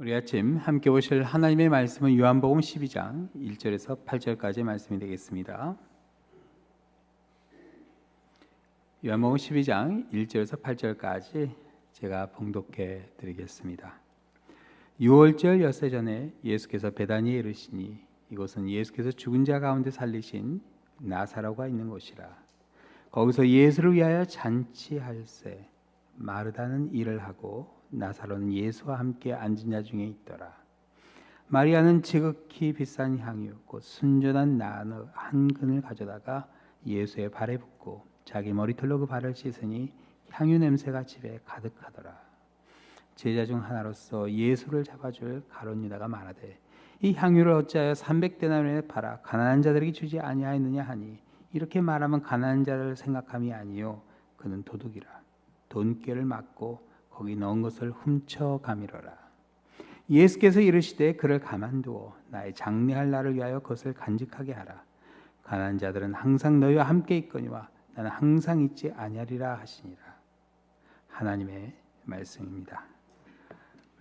우리 아침 함께 보실 하나님의 말씀은 요한복음 12장 1절에서 8절까지 말씀이 되겠습니다. 요한복음 12장 1절에서 8절까지 제가 봉독해 드리겠습니다. 6월절 엿새 전에 예수께서 베다니에 이르시니 이곳은 예수께서 죽은 자 가운데 살리신 나사로가 있는 곳이라. 거기서 예수를 위하여 잔치할세 마르다는 일을 하고 나사로는 예수와 함께 앉은 자 중에 있더라. 마리아는 지극히 비싼 향유 곧 순전한 나너 한 근을 가져다가 예수의 발에 붓고 자기 머리털로 그 발을 씻으니 향유 냄새가 집에 가득하더라. 제자 중 하나로서 예수를 잡아줄 가룟 유다가 말하되 이 향유를 어찌하여 300데나리온에 팔아 가난한 자들에게 주지 아니하였느냐 하니 이렇게 말하면 가난한 자를 생각함이 아니요 그는 도둑이라. 돈꾀를 맞고 거기 넣은 것을 훔쳐가미러라. 예수께서 이르시되 그를 가만두어 나의 장례할 날을 위하여 그것을 간직하게 하라. 가난한 자들은 항상 너희와 함께 있거니와 나는 항상 있지 아니하리라 하시니라. 하나님의 말씀입니다.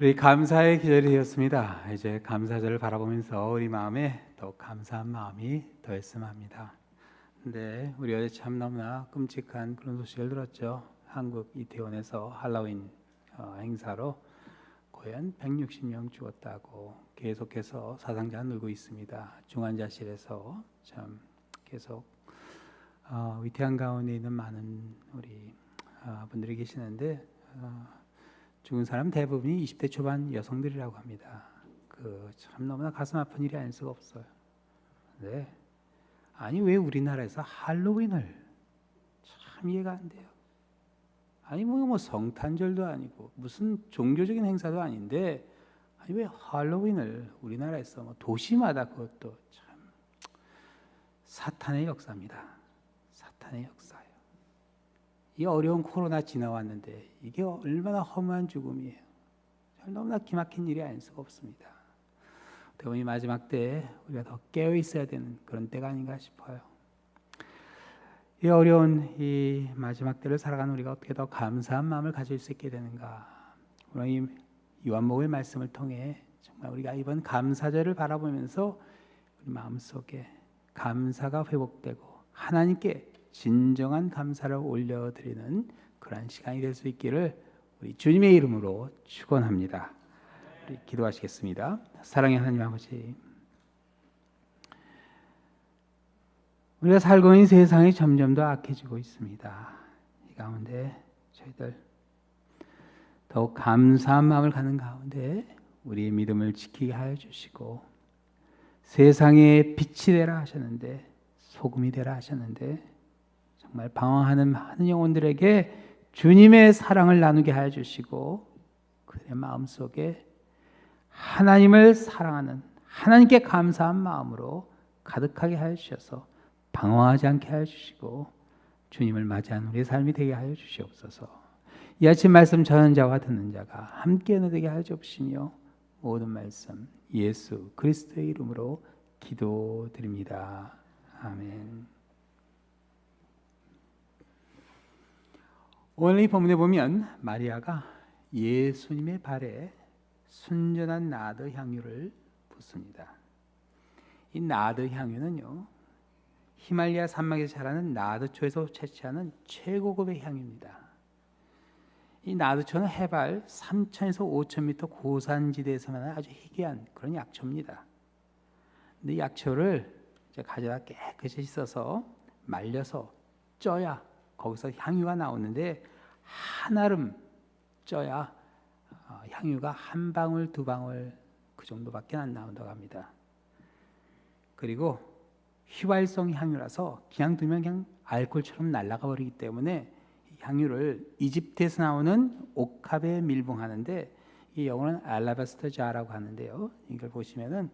우리 감사의 기절이 되었습니다. 이제 감사절을 바라보면서 우리 마음에 더 감사한 마음이 더했으면 합니다. 근데 우리 어제 참 너무나 끔찍한 그런 소식을 들었죠. 한국 이태원에서 할로윈 행사로 거의 한 160명 죽었다고 계속해서 사상자가 늘고 있습니다. 중환자실에서 참 계속 위태한 가운데 있는 많은 우리 분들이 계시는데 죽은 사람 대부분이 20대 초반 여성들이라고 합니다. 참 너무나 가슴 아픈 일이 아닐 수가 없어요. 네. 아니 왜 우리나라에서 할로윈을 참 이해가 안 돼요. 아니 뭐 성탄절도 아니고 무슨 종교적인 행사도 아닌데 아니 왜 할로윈을 우리나라에서 뭐 도시마다 그것도 참 사탄의 역사입니다. 사탄의 역사예요. 이 어려운 코로나 지나왔는데 이게 얼마나 허무한 죽음이에요. 너무나 기막힌 일이 아닐 수가 없습니다. 어떻게 보면 마지막 때에 우리가 더 깨어 있어야 되는 그런 때가 아닌가 싶어요. 이 어려운 이 마지막 때를 살아가는 우리가 어떻게 더 감사한 마음을 가질 수 있게 되는가. 오늘 이 요한복음의 말씀을 통해 정말 우리가 이번 감사절을 바라보면서 우리 마음속에 감사가 회복되고 하나님께 진정한 감사를 올려드리는 그러한 시간이 될 수 있기를 우리 주님의 이름으로 축원합니다. 우리 기도하시겠습니다. 사랑의 하나님 아버지, 우리가 살고 있는 세상이 점점 더 악해지고 있습니다. 이 가운데 저희들 더욱 감사한 마음을 갖는 가운데 우리의 믿음을 지키게 하여 주시고 세상에 빛이 되라 하셨는데 소금이 되라 하셨는데 정말 방황하는 많은 영혼들에게 주님의 사랑을 나누게 하여 주시고 그들의 마음속에 하나님을 사랑하는 하나님께 감사한 마음으로 가득하게 하여 주셔서 방황하지 않게 하여 주시고 주님을 맞이하는 우리의 삶이 되게 하여 주시옵소서. 이 아침 말씀 전하는 자와 듣는 자가 함께 되게 하여 주시며 모든 말씀 예수 그리스도의 이름으로 기도드립니다. 아멘. 오늘 이 본문에 보면 마리아가 예수님의 발에 순전한 나드 향유를 붓습니다. 이 나드 향유는요 히말리아 산맥에서 자라는 나드초에서 채취하는 최고급의 향유입니다. 이 나드초는 해발 3,000에서 5,000m 고산지대에서만 아주 희귀한 그런 약초입니다. 근데 이 약초를 이제 가져다 깨끗이 씻어서 말려서 쪄야 거기서 향유가 나오는데 한아름 쪄야 향유가 한 방울 두 방울 그 정도밖에 안 나온다고 합니다. 그리고 휘발성 향유라서 그냥 두면 그냥 알코올처럼 날아가 버리기 때문에 향유를 이집트에서 나오는 옥합에 밀봉하는데 이 영어는 알라바스터 자라고 하는데요. 이걸 보시면은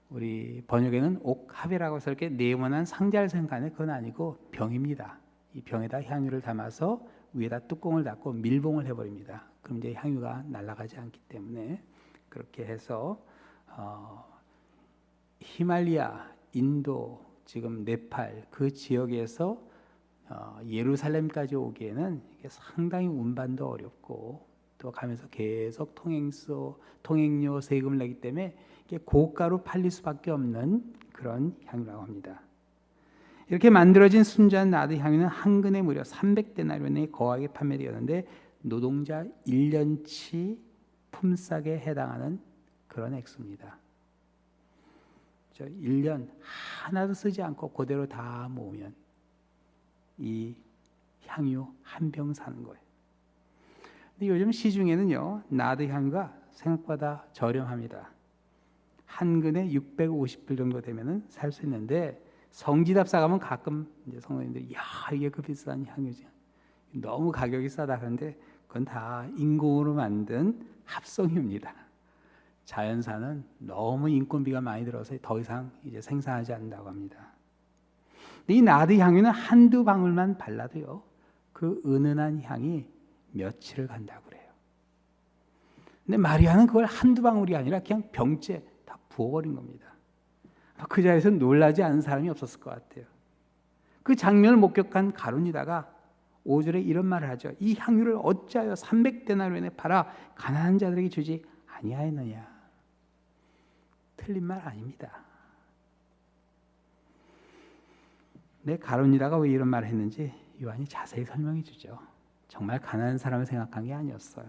우리 번역에는 옥합이라고 해서 이렇게 네모난 상자를 생각하는데 그건 아니고 병입니다. 이 병에다 향유를 담아서 위에다 뚜껑을 닫고 밀봉을 해버립니다. 그럼 이제 향유가 날아가지 않기 때문에 그렇게 해서 히말리아, 인도, 지금 네팔 그 지역에서 예루살렘까지 오기에는 이게 상당히 운반도 어렵고 또 가면서 계속 통행료 세금을 내기 때문에 이게 고가로 팔릴 수밖에 없는 그런 향유라고 합니다. 이렇게 만들어진 순수한 나드 향유는 한 근에 무려 300데나리온에 거하게 판매되었는데 노동자 1년치 품삯에 해당하는 그런 액수입니다. 1년 하나도 쓰지 않고 그대로 다 모으면 이 향유 한 병 사는 거예요. 근데 요즘 시중에는요, 나드 향유가 생각보다 저렴합니다. 한 근에 650불 정도 되면은 살 수 있는데 성지답사 가면 가끔 이제 성도님들이 야 이게 그 비싼 향유지 너무 가격이 싸다 그런데 그건 다 인공으로 만든 합성유입니다. 자연산은 너무 인건비가 많이 들어서 더 이상 이제 생산하지 않는다고 합니다. 이 나드 향유는 한두 방울만 발라도요, 그 은은한 향이 며칠을 간다고 그래요. 근데 마리아는 그걸 한두 방울이 아니라 그냥 병째 다 부어버린 겁니다. 그 자리에서 놀라지 않은 사람이 없었을 것 같아요. 그 장면을 목격한 가룟 유다가 5절에 이런 말을 하죠. 이 향유를 어찌하여 300데나리온에 팔아 가난한 자들에게 주지 아니하였느냐. 틀린 말 아닙니다. 네, 가룟 유다가 왜 이런 말을 했는지 요한이 자세히 설명해 주죠. 정말 가난한 사람을 생각한 게 아니었어요.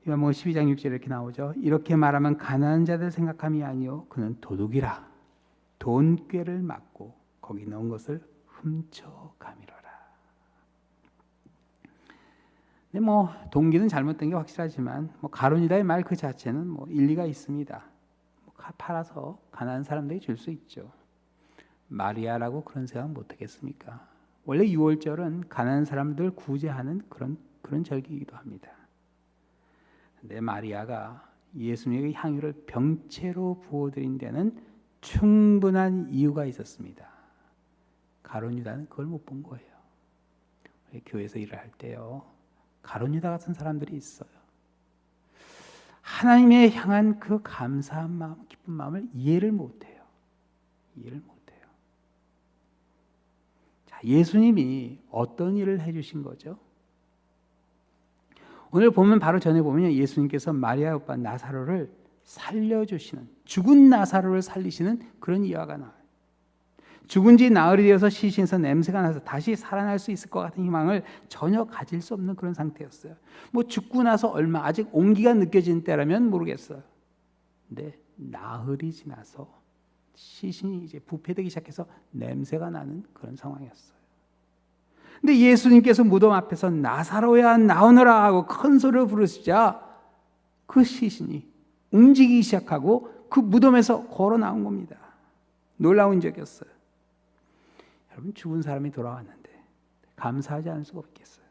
요한복음 12장 6절에 이렇게 나오죠. 이렇게 말하면 가난한 자들 생각함이 아니요 그는 도둑이라 돈꾀를 막고 거기 넣은 것을 훔쳐가미러라. 근데 동기는 잘못된 게 확실하지만 가룟 유다의 말 그 자체는 일리가 있습니다. 팔아서 가난한 사람들이 줄 수 있죠. 마리아라고 그런 생각 못 하겠습니까? 원래 6월절은 가난한 사람들 구제하는 그런 절기이기도 합니다. 근데 마리아가 예수님에게 향유를 병채로 부어드린 데는 충분한 이유가 있었습니다. 가룟 유다는 그걸 못 본 거예요. 교회에서 일을 할 때요, 가룟 유다 같은 사람들이 있어요. 하나님에 향한 그 감사한 마음, 기쁜 마음을 이해를 못해요. 자, 예수님이 어떤 일을 해주신 거죠? 오늘 보면 바로 전에 보면 예수님께서 마리아의 오빠 나사로를 살려주시는, 죽은 나사로를 살리시는 그런 이야기가 나와요. 죽은 지 나흘이 되어서 시신에서 냄새가 나서 다시 살아날 수 있을 것 같은 희망을 전혀 가질 수 없는 그런 상태였어요. 죽고 나서 얼마 아직 온기가 느껴지는 때라면 모르겠어요. 근데 나흘이 지나서 시신이 이제 부패되기 시작해서 냄새가 나는 그런 상황이었어요. 근데 예수님께서 무덤 앞에서 나사로야 나오너라 하고 큰 소리를 부르시자 그 시신이 움직이기 시작하고 그 무덤에서 걸어 나온 겁니다. 놀라운 적이었어요. 여러분, 죽은 사람이 돌아왔는데 감사하지 않을 수가 없겠어요.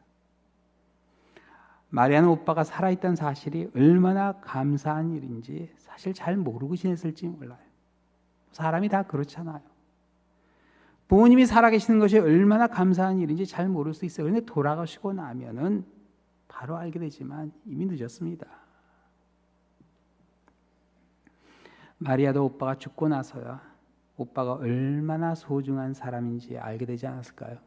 마리아는 오빠가 살아있다는 사실이 얼마나 감사한 일인지 사실 잘 모르고 지냈을지 몰라요. 사람이 다 그렇잖아요. 부모님이 살아계시는 것이 얼마나 감사한 일인지 잘 모를 수 있어요. 그런데 돌아가시고 나면은 바로 알게 되지만 이미 늦었습니다. 마리아도 오빠가 죽고 나서야 오빠가 얼마나 소중한 사람인지 알게 되지 않았을까요?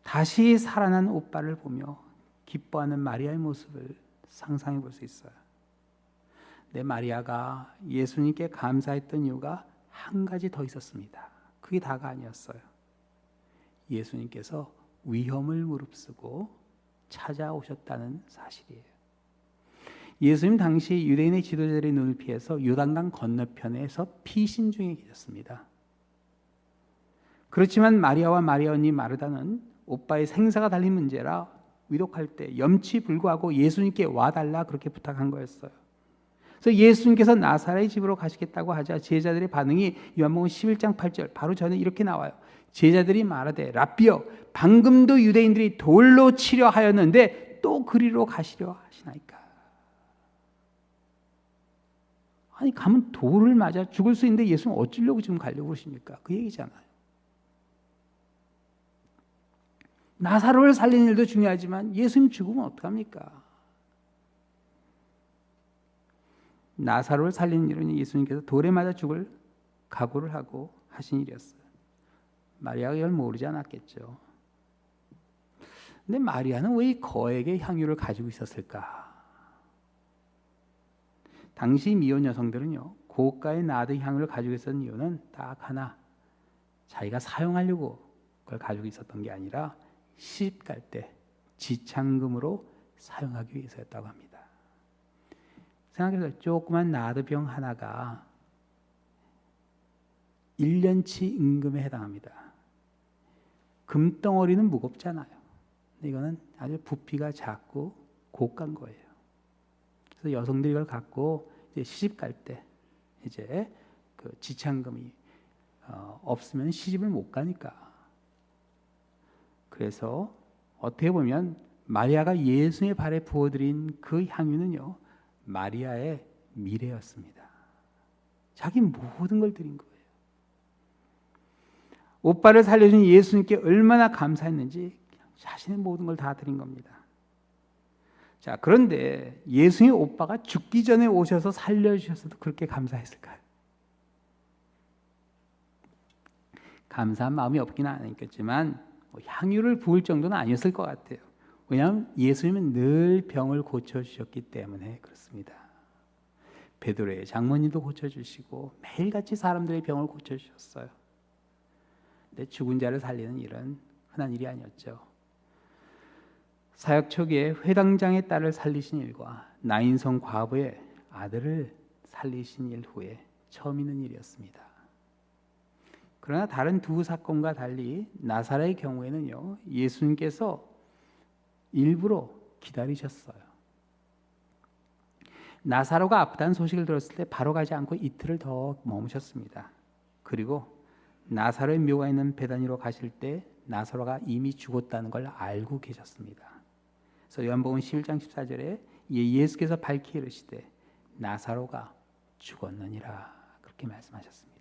다시 살아난 오빠를 보며 기뻐하는 마리아의 모습을 상상해 볼 수 있어요. 내 마리아가 예수님께 감사했던 이유가 한 가지 더 있었습니다. 그게 다가 아니었어요. 예수님께서 위험을 무릅쓰고 찾아오셨다는 사실이에요. 예수님 당시 유대인의 지도자들의 눈을 피해서 요단강 건너편에서 피신 중에 계셨습니다. 그렇지만 마리아와 마리아 언니 마르다는 오빠의 생사가 달린 문제라 위독할 때 염치불구하고 예수님께 와달라 그렇게 부탁한 거였어요. 그래서 예수님께서 나사렛 집으로 가시겠다고 하자 제자들의 반응이 요한복음 11장 8절 바로 전에 이렇게 나와요. 제자들이 말하되 라삐여 방금도 유대인들이 돌로 치려 하였는데 또 그리로 가시려 하시나이까. 아니 가면 돌을 맞아 죽을 수 있는데 예수는 어찌려고 지금 가려고 그러십니까? 그 얘기잖아요. 나사로를 살리는 일도 중요하지만 예수님 죽으면 어떡합니까? 나사로를 살리는 일은 예수님께서 돌에 맞아 죽을 각오를 하고 하신 일이었어요. 마리아가 이걸 모르지 않았겠죠. 근데 마리아는 왜 이 거액의 향유를 가지고 있었을까? 당시 미혼 여성들은요, 고가의 나드 향유를 가지고 있었던 이유는 딱 하나, 자기가 사용하려고 그걸 가지고 있었던 게 아니라 시집 갈 때 지참금으로 사용하기 위해서였다고 합니다. 생각해보세요. 조그만 나드병 하나가 1년치 임금에 해당합니다. 금덩어리는 무겁잖아요. 근데 이거는 아주 부피가 작고 고가인 거예요. 그래서 여성들이 이걸 갖고 이제 시집 갈 때 이제 그 지참금이 없으면 시집을 못 가니까. 그래서 어떻게 보면 마리아가 예수님의 발에 부어드린 그 향유는요, 마리아의 미래였습니다. 자기 모든 걸 드린 거예요. 오빠를 살려준 예수님께 얼마나 감사했는지 자신의 모든 걸 다 드린 겁니다. 자, 그런데 예수님의 오빠가 죽기 전에 오셔서 살려주셔서도 그렇게 감사했을까요? 감사한 마음이 없기는 않았겠지만 향유를 부을 정도는 아니었을 것 같아요. 왜냐하면 예수님은 늘 병을 고쳐주셨기 때문에 그렇습니다. 베드로의 장모님도 고쳐주시고 매일같이 사람들의 병을 고쳐주셨어요. 근데 죽은 자를 살리는 일은 흔한 일이 아니었죠. 사역 초기에 회당장의 딸을 살리신 일과 나인성 과부의 아들을 살리신 일 후에 처음 있는 일이었습니다. 그러나 다른 두 사건과 달리 나사렛의 경우에는요, 예수님께서 일부러 기다리셨어요. 나사로가 아프다는 소식을 들었을 때 바로 가지 않고 이틀을 더 머무셨습니다. 그리고 나사로의 묘가 있는 베다니로 가실 때 나사로가 이미 죽었다는 걸 알고 계셨습니다. 그래서 요한복음 11장 14절에 예수께서 밝히 이르시되 나사로가 죽었느니라 그렇게 말씀하셨습니다.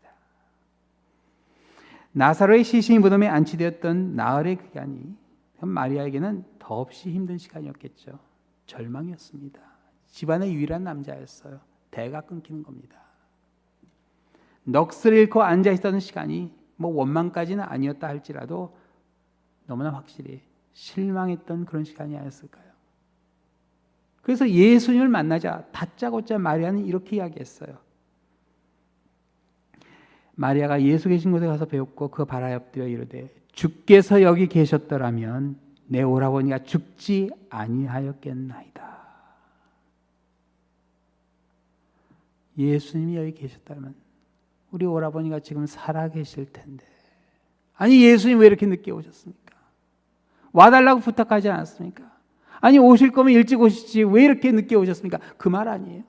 나사로의 시신이 무덤에 안치되었던 나흘의 기간이 마리아에게는 더없이 힘든 시간이었겠죠. 절망이었습니다. 집안의 유일한 남자였어요. 대가 끊기는 겁니다. 넋을 잃고 앉아있던 시간이 뭐 원망까지는 아니었다 할지라도 너무나 확실히 실망했던 그런 시간이 아니었을까요? 그래서 예수님을 만나자 다짜고짜 마리아는 이렇게 이야기했어요. 마리아가 예수 계신 곳에 가서 배웠고 그 발에 엎드려 이르되 주께서 여기 계셨더라면 내 오라버니가 죽지 아니하였겠나이다. 예수님이 여기 계셨다면 우리 오라버니가 지금 살아계실 텐데. 아니 예수님 왜 이렇게 늦게 오셨습니까? 와달라고 부탁하지 않았습니까? 아니 오실 거면 일찍 오시지 왜 이렇게 늦게 오셨습니까? 그 말 아니에요?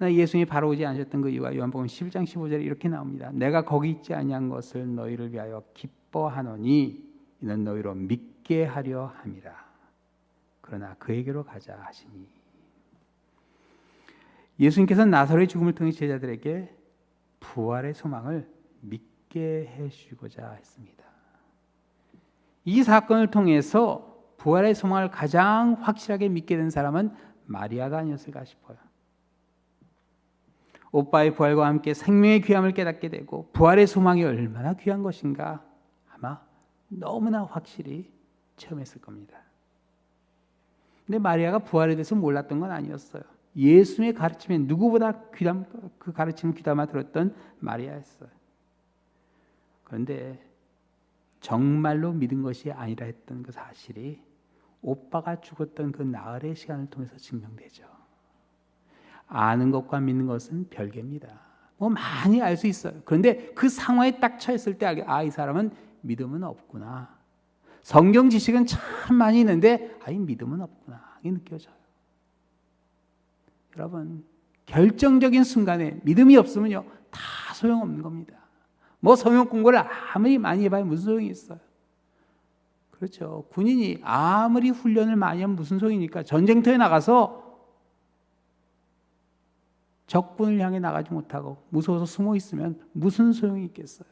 예수님이 바로 오지 않으셨던 그 이유가 요한복음 11장 15절에 이렇게 나옵니다. 내가 거기 있지 아니한 것을 너희를 위하여 기뻐하노니 이는 너희로 믿게 하려 함이라. 그러나 그에게로 가자 하시니. 예수님께서는 나사로의 죽음을 통해 제자들에게 부활의 소망을 믿게 해주고자 했습니다. 이 사건을 통해서 부활의 소망을 가장 확실하게 믿게 된 사람은 마리아가 아니었을까 싶어요. 오빠의 부활과 함께 생명의 귀함을 깨닫게 되고 부활의 소망이 얼마나 귀한 것인가 아마 너무나 확실히 체험했을 겁니다. 근데 마리아가 부활에 대해서 몰랐던 건 아니었어요. 예수님의 가르침에 누구보다 그 가르침을 귀담아 들었던 마리아였어요. 그런데 정말로 믿은 것이 아니라 했던 그 사실이 오빠가 죽었던 그 나흘의 시간을 통해서 증명되죠. 아는 것과 믿는 것은 별개입니다. 뭐 많이 알 수 있어요. 그런데 그 상황에 딱 처했을 때 이 사람은 믿음은 없구나. 성경 지식은 참 많이 있는데 이 믿음은 없구나. 이게 느껴져요. 여러분 결정적인 순간에 믿음이 없으면요 다 소용없는 겁니다. 뭐 성경 공부를 아무리 많이 해봐야 무슨 소용이 있어요. 그렇죠. 군인이 아무리 훈련을 많이 하면 무슨 소용입니까? 전쟁터에 나가서 적군을 향해 나가지 못하고 무서워서 숨어 있으면 무슨 소용이 있겠어요?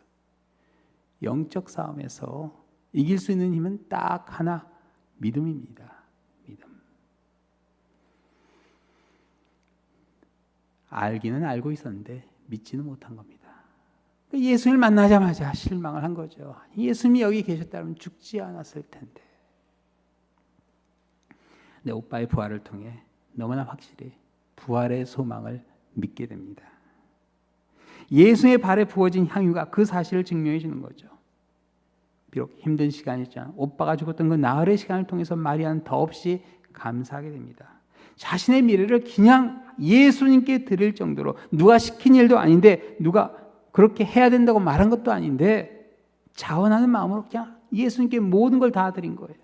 영적 싸움에서 이길 수 있는 힘은 딱 하나, 믿음입니다. 믿음. 알기는 알고 있었는데 믿지는 못한 겁니다. 예수님을 만나자마자 실망을 한 거죠. 예수님이 여기 계셨다면 죽지 않았을 텐데. 내 오빠의 부활을 통해 너무나 확실히 부활의 소망을 믿게 됩니다. 예수의 발에 부어진 향유가 그 사실을 증명해 주는 거죠. 비록 힘든 시간이지만 오빠가 죽었던 그 나흘의 시간을 통해서 마리아는 더없이 감사하게 됩니다. 자신의 미래를 그냥 예수님께 드릴 정도로, 누가 시킨 일도 아닌데 누가 그렇게 해야 된다고 말한 것도 아닌데 자원하는 마음으로 그냥 예수님께 모든 걸 다 드린 거예요.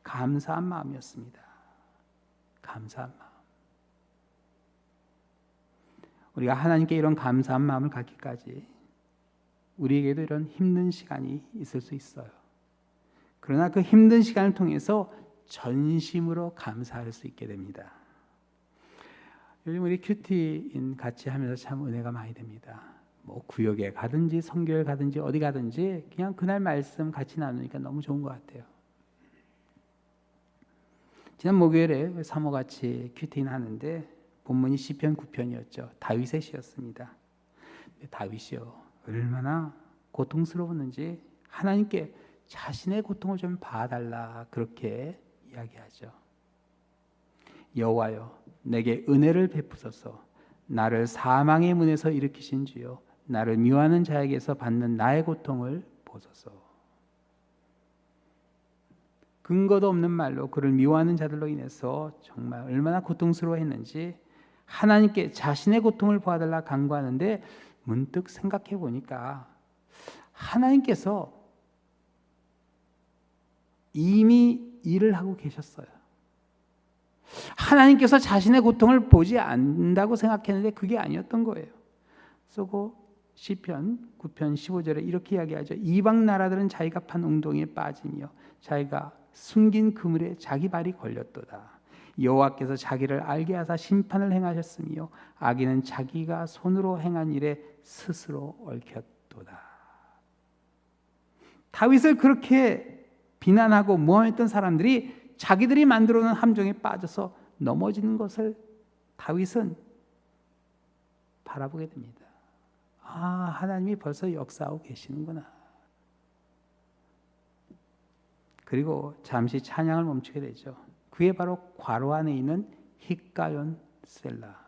감사한 마음이었습니다. 감사한 마음. 우리가 하나님께 이런 감사한 마음을 갖기까지 우리에게도 이런 힘든 시간이 있을 수 있어요. 그러나 그 힘든 시간을 통해서 전심으로 감사할 수 있게 됩니다. 요즘 우리 큐티인 같이 하면서 참 은혜가 많이 됩니다. 뭐 구역에 가든지 선교회 가든지 어디 가든지 그냥 그날 말씀 같이 나누니까 너무 좋은 것 같아요. 지난 목요일에 사모같이 큐티인 하는데 본문이 시편 9편이었죠. 다윗의 시였습니다. 다윗이요, 얼마나 고통스러웠는지 하나님께 자신의 고통을 좀 봐달라 그렇게 이야기하죠. 여호와여, 내게 은혜를 베푸소서. 나를 사망의 문에서 일으키신 주여, 나를 미워하는 자에게서 받는 나의 고통을 보소서. 근거도 없는 말로 그를 미워하는 자들로 인해서 정말 얼마나 고통스러워했는지 하나님께 자신의 고통을 보아달라 간구하는데, 문득 생각해 보니까 하나님께서 이미 일을 하고 계셨어요. 하나님께서 자신의 고통을 보지 않는다고 생각했는데 그게 아니었던 거예요. 그래서 시편 9편 15절에 이렇게 이야기하죠. 이방 나라들은 자기가 판 웅덩이에 빠지며 자기가 숨긴 그물에 자기 발이 걸렸도다. 여호와께서 자기를 알게 하사 심판을 행하셨으며 악인은 자기가 손으로 행한 일에 스스로 얽혔도다. 다윗을 그렇게 비난하고 모함했던 사람들이 자기들이 만들어 놓은 함정에 빠져서 넘어지는 것을 다윗은 바라보게 됩니다. 아, 하나님이 벌써 역사하고 계시는구나. 그리고 잠시 찬양을 멈추게 되죠. 그게 바로 괄호 안에 있는 히가연 셀라.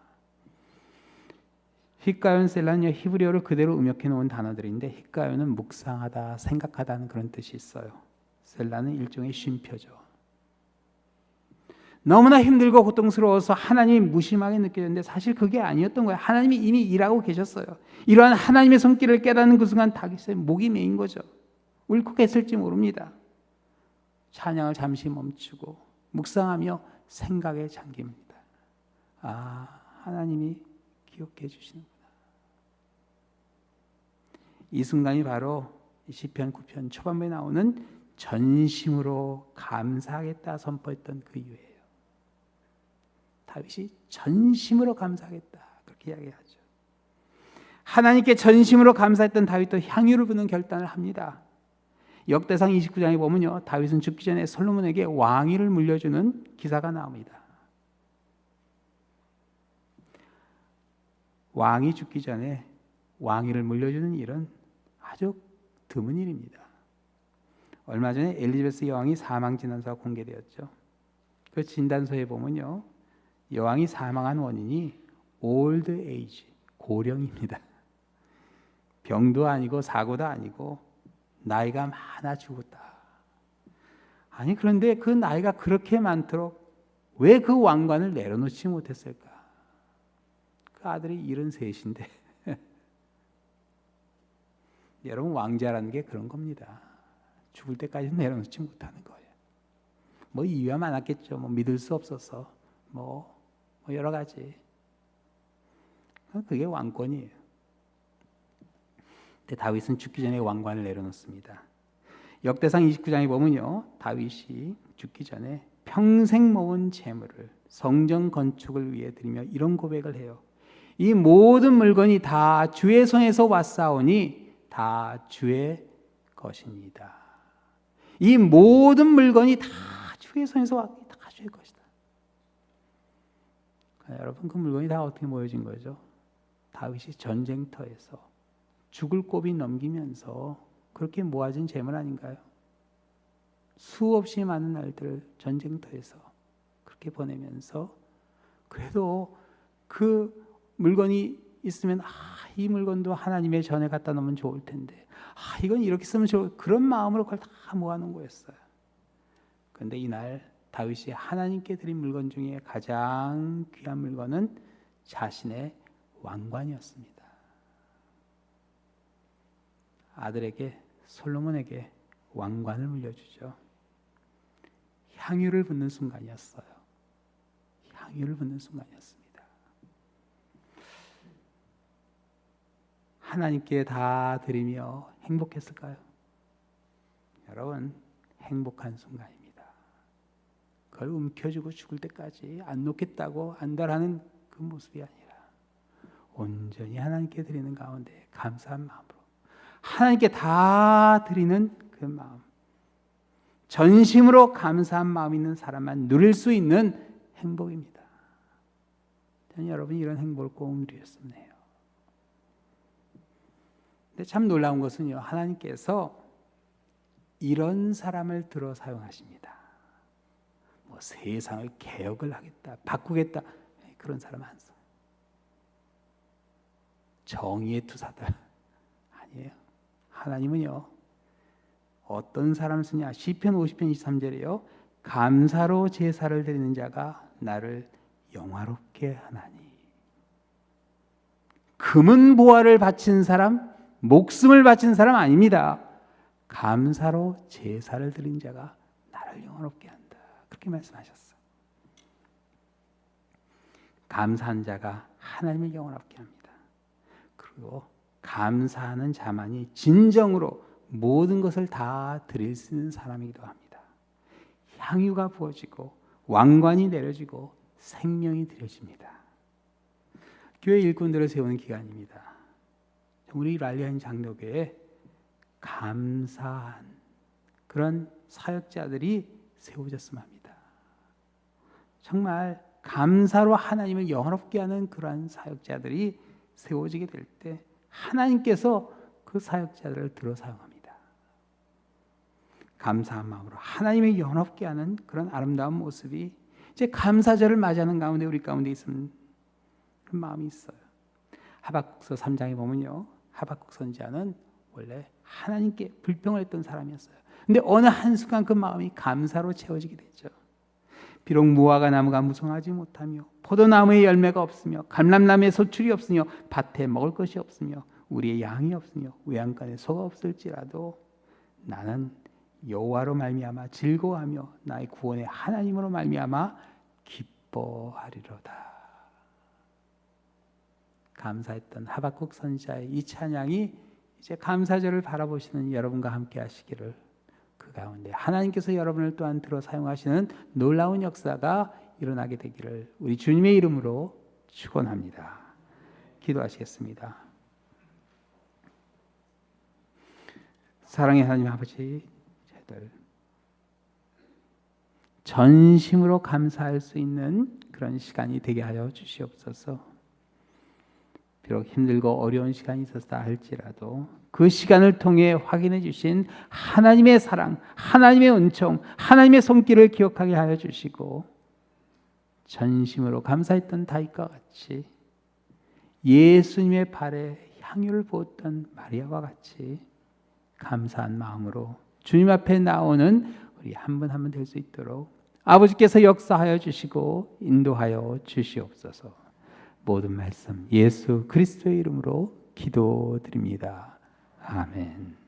히가연 셀라는 히브리어를 그대로 음역해 놓은 단어들인데, 히가연은 묵상하다, 생각하다는 그런 뜻이 있어요. 셀라는 일종의 쉼표죠. 너무나 힘들고 고통스러워서 하나님이 무심하게 느껴졌는데 사실 그게 아니었던 거예요. 하나님이 이미 일하고 계셨어요. 이러한 하나님의 손길을 깨닫는 그 순간 다윗의 목이 메인 거죠. 울컥했을지 모릅니다. 찬양을 잠시 멈추고 묵상하며 생각에 잠깁니다. 아, 하나님이 기억해 주시는구나. 이 순간이 바로 시편 9편 초반부에 나오는 전심으로 감사하겠다 선포했던 그 이유예요. 다윗이 전심으로 감사하겠다 그렇게 이야기하죠. 하나님께 전심으로 감사했던 다윗도 향유를 부는 결단을 합니다. 역대상 29장에 보면요, 다윗은 죽기 전에 솔로몬에게 왕위를 물려주는 기사가 나옵니다. 왕이 죽기 전에 왕위를 물려주는 일은 아주 드문 일입니다. 얼마 전에 엘리자베스 여왕이 사망 진단서가 공개되었죠. 그 진단서에 보면요, 여왕이 사망한 원인이 올드 에이지, 고령입니다. 병도 아니고 사고도 아니고 나이가 많아 죽었다. 아니, 그런데 그 나이가 그렇게 많도록 왜 그 왕관을 내려놓지 못했을까? 그 아들이 73인데 여러분, 왕자라는 게 그런 겁니다. 죽을 때까지 내려놓지 못하는 거예요. 뭐 이유가 많았겠죠. 뭐 믿을 수 없어서 뭐 여러 가지. 그게 왕권이에요. 근데 다윗은 죽기 전에 왕관을 내려놓습니다. 역대상 29장에 보면요, 다윗이 죽기 전에 평생 모은 재물을 성전 건축을 위해 드리며 이런 고백을 해요. 이 모든 물건이 다 주의 손에서 왔사오니 다 주의 것입니다. 이 모든 물건이 다 주의 손에서 왔기, 다 주의 것이다. 여러분, 그 물건이 다 어떻게 모여진 거죠? 다윗이 전쟁터에서 죽을 고비 넘기면서 그렇게 모아진 재물 아닌가요? 수없이 많은 날들을 전쟁터에서 그렇게 보내면서 그래도 그 물건이 있으면 이 물건도 하나님의 전에 갖다 놓으면 좋을 텐데 이건 이렇게 쓰면 좋을 그런 마음으로 그걸 다 모아놓은 거였어요. 그런데 이날 다윗이 하나님께 드린 물건 중에 가장 귀한 물건은 자신의 왕관이었습니다. 아들에게 솔로몬에게 왕관을 물려주죠. 향유를 붓는 순간이었어요. 향유를 붓는 순간이었습니다. 하나님께 다 드리며 행복했을까요? 여러분, 행복한 순간입니다. 그걸 움켜쥐고 죽을 때까지 안 놓겠다고 안달하는 그 모습이 아니라 온전히 하나님께 드리는 가운데 감사한 마음으로 하나님께 다 드리는 그 마음, 전심으로 감사한 마음 있는 사람만 누릴 수 있는 행복입니다. 저는 여러분이 이런 행복을 꼭 누렸으면 해요. 근데 참 놀라운 것은요, 하나님께서 이런 사람을 들어 사용하십니다. 뭐 세상을 개혁을 하겠다, 바꾸겠다, 그런 사람 안 써요. 정의의 투사들 아니에요. 하나님은요, 어떤 사람을 쓰냐? 시편 50편 23절에요. 감사로 제사를 드리는 자가 나를 영화롭게 하나니. 금은 보화를 바친 사람, 목숨을 바친 사람 아닙니다. 감사로 제사를 드린 자가 나를 영화롭게 한다. 그렇게 말씀하셨어요. 감사한 자가 하나님을 영화롭게 합니다. 그리고 감사하는 자만이 진정으로 모든 것을 다 드릴 수 있는 사람이기도 합니다. 향유가 부어지고 왕관이 내려지고 생명이 드려집니다. 교회 일꾼들을 세우는 기간입니다. 우리 랄리안 장로교회에 감사한 그런 사역자들이 세워졌으면 합니다. 정말 감사로 하나님을 영화롭게 하는 그러한 사역자들이 세워지게 될 때 하나님께서 그 사역자들을 들어 사용합니다. 감사한 마음으로 하나님의 영원롭게 하는 그런 아름다운 모습이 이제 감사절을 맞이하는 가운데 우리 가운데 있는 그런 마음이 있어요. 하박국서 3장에 보면요, 하박국 선지자는 원래 하나님께 불평을 했던 사람이었어요. 근데 어느 한순간 그 마음이 감사로 채워지게 됐죠. 비록 무화과 나무가 무성하지 못하며 포도나무에 열매가 없으며 감람나무에 소출이 없으며 밭에 먹을 것이 없으며 우리의 양이 없으며 외양간에 소가 없을지라도 나는 여호와로 말미암아 즐거워하며 나의 구원의 하나님으로 말미암아 기뻐하리로다. 감사했던 하박국 선지자의 이 찬양이 이제 감사절을 바라보시는 여러분과 함께 하시기를, 그 가운데 하나님께서 여러분을 또한 들어 사용하시는 놀라운 역사가 일어나게 되기를 우리 주님의 이름으로 축원합니다. 기도하시겠습니다. 사랑의 하나님 아버지, 저희들 전심으로 감사할 수 있는 그런 시간이 되게 하여 주시옵소서. 비록 힘들고 어려운 시간이 있었다 할지라도 그 시간을 통해 확인해 주신 하나님의 사랑, 하나님의 은총, 하나님의 손길을 기억하게 하여 주시고 전심으로 감사했던 다윗과 같이 예수님의 발에 향유를 부었던 마리아와 같이 감사한 마음으로 주님 앞에 나오는 우리 한 분 한 분 될 수 있도록 아버지께서 역사하여 주시고 인도하여 주시옵소서. 모든 말씀 예수 그리스도의 이름으로 기도드립니다. 아멘.